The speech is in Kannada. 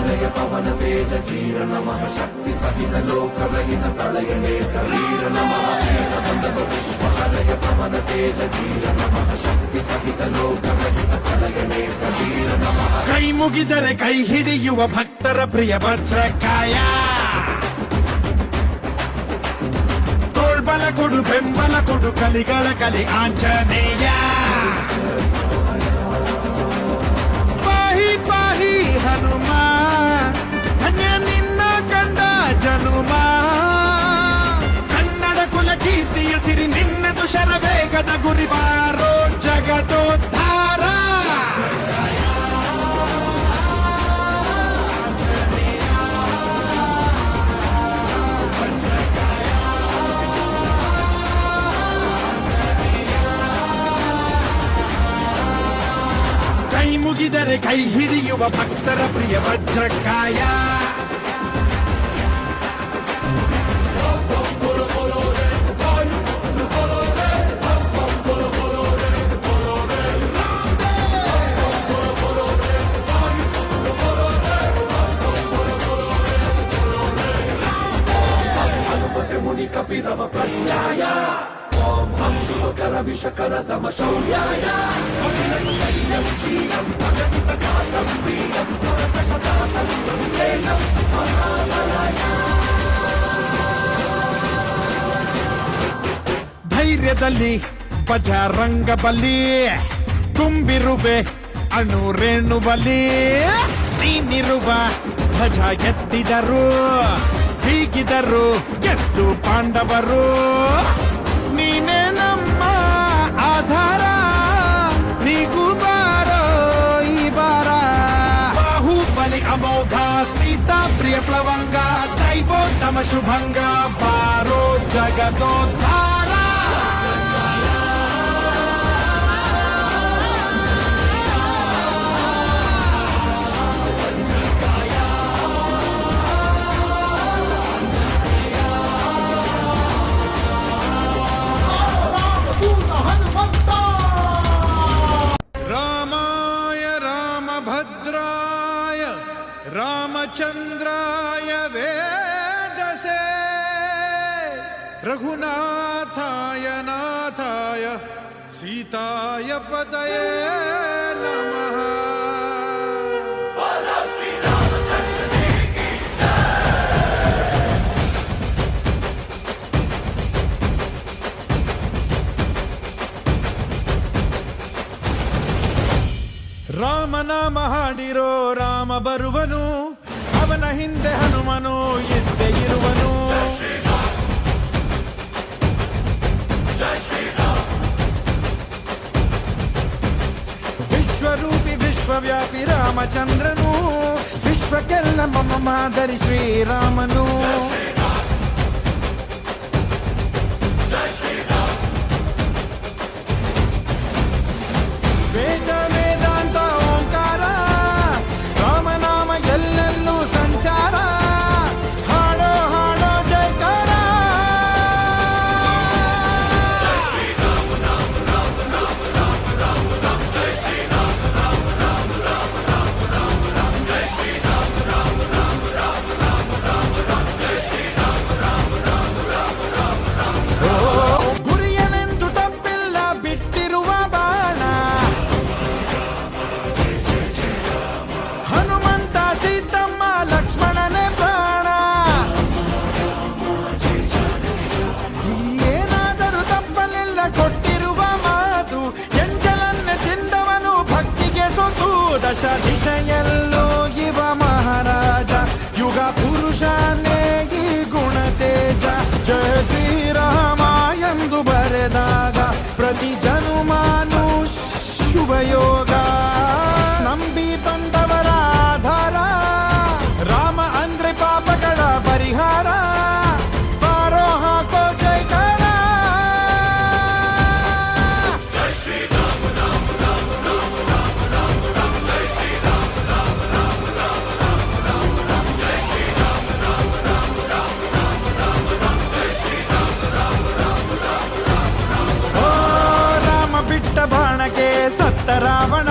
हरय पवन तेज धीर नमः शक्ति सहित लोक रहित प्रलय नेत्र वीर नमः वीर बंधव विश्व हरय पवन तेज धीर नमः शक्ति सहित लोक रहित प्रलय नेत्र वीर नमः ಕೈ ಮುಗಿದರೆ ಕೈ ಹಿಡಿಯುವ ಭಕ್ತರ ಪ್ರಿಯ ವಜ್ರಕಾಯ ತೋಳ್ಬಲ ಕೊಡು ಬೆಂಬಲ ಕೊಡು ಕಲಿಗಳ ಕಲಿ ಆಂಜನೇಯ ಪಾಹಿ ಪಾಹಿ ಹನುಮ ಧನ್ಯ ನಿನ್ನ ಕಂಡ ಜನುಮ ಕನ್ನಡ ಕುಲ ಕೀರ್ತಿಯ ಸಿರಿ ನಿನ್ನದು ಶರವೇಗದ ಗುರಿ ಬಾರೋ ಜಗದೋದ್ಧಾರ ಕೈ ಮುಗಿದರೆ ಕೈ ಹಿಡಿಯುವ ಭಕ್ತರ ಪ್ರಿಯ ವಜ್ರಕಾಯ हनुमते मुनि कपिरव प्रज्ञाय ओम हम शुभकर विषकर दम शौर्याय अखिलैलं शीलं अगणित गात्रं वीरं परतशतासं तेजं महाबलाय ಧೈರ್ಯದಲ್ಲಿ ಬಜರಂಗ ಬಲಿ ತುಂಬಿರುವೆ ಅಣುರೇಣುವಲಿ ನೀನಿರುವ ಧ್ವಜ ಎತ್ತಿದರು ಹೀಗಿದರು ಗೆದ್ದು ಪಾಂಡವರು ನೀನೇ ನಮ್ಮ ಆಧಾರ ನೀಗೂ ಬಾರೋ ಈ ಬಾರ ಬಾಹುಬಲಿ ಅಮೋಘ ಸೀತಾ ಪ್ರಿಯ ಪ್ಲವಂಗ ದೈವೋತ್ತಮ ಶುಭಂಗ ಬಾರೋ ಜಗದೋದ್ಧಾರ ರಾಮಾಯ ರಾಮಭದ್ರಾಯ ರಾಮಚಂದ್ರಾಯ ವೇದಸೆ ರಘುನಾಥಾಯ ನಾಥಾಯ ಸೀತಾಯ ಪತಯೇ ನಮಃ ರಾಮನಾಮ ಹಾಡಿರೋ ರಾಮ ಬರುವನು ಅವನ ಹಿಂದೆ ಹನುಮನು ಇದ್ದೇ ಇರುವನು ವಿಶ್ವರೂಪಿ ವಿಶ್ವವ್ಯಾಪಿ ರಾಮಚಂದ್ರನು ವಿಶ್ವಕ್ಕೆಲ್ಲ ಮಮ ಮಾದರಿ ಶ್ರೀರಾಮನು ವೇದ ವೇದಾಂತ ಓಂಕಾರ ರಾಮನಾಮ ಎಲ್ಲೆಲ್ಲೂ ಸಂಚಾರ ಹಾಡೋ ಹಾಡೋ ಜಯಕಾರ ಗುರಿಯನೆಂದು ತಪ್ಪಿಲ್ಲ ಬಿಟ್ಟಿರುವ ಬಾಣ ಹನುಮಂತ ಸೀತಮ್ಮ ಲಕ್ಷ್ಮಣನೇ ಪ್ರಾಣ ಏನಾದರೂ ತಪ್ಪಲಿಲ್ಲ ಕೊಟ್ಟಿರುವ ಮಾತು ಎಂಜಲನ್ನೇ ತಿಂದವನು ಭಕ್ತಿಗೆ ಸೊತ್ತು ದಶ ದಿಶೆಯಲ್ಲೂ ಇವ ಮಹಾರಾಜ ಯುಗ ಪುರುಷನೇ ಈ ಗುಣ ತೇಜ ಜಯ ಶ್ರೀರಾಮ ಎಂದು ಬರೆದಾಗ ಪ್ರತಿ ಜನುಮಾನು ಶುಭಯೋಗ ನಂಬಿ ಬಂದವರ ಆಧಾರ ರಾಮ ಅಂದ್ರೆ ಪಾಪಗಳ ಪರಿಹಾರ ಬಾರೋ ಹಾಕೋ ಜೈಕಾರ ಓ ರಾಮ ಬಿಟ್ಟ ಬಾಣಕ್ಕೆ ಸತ್ತ ರಾವಣ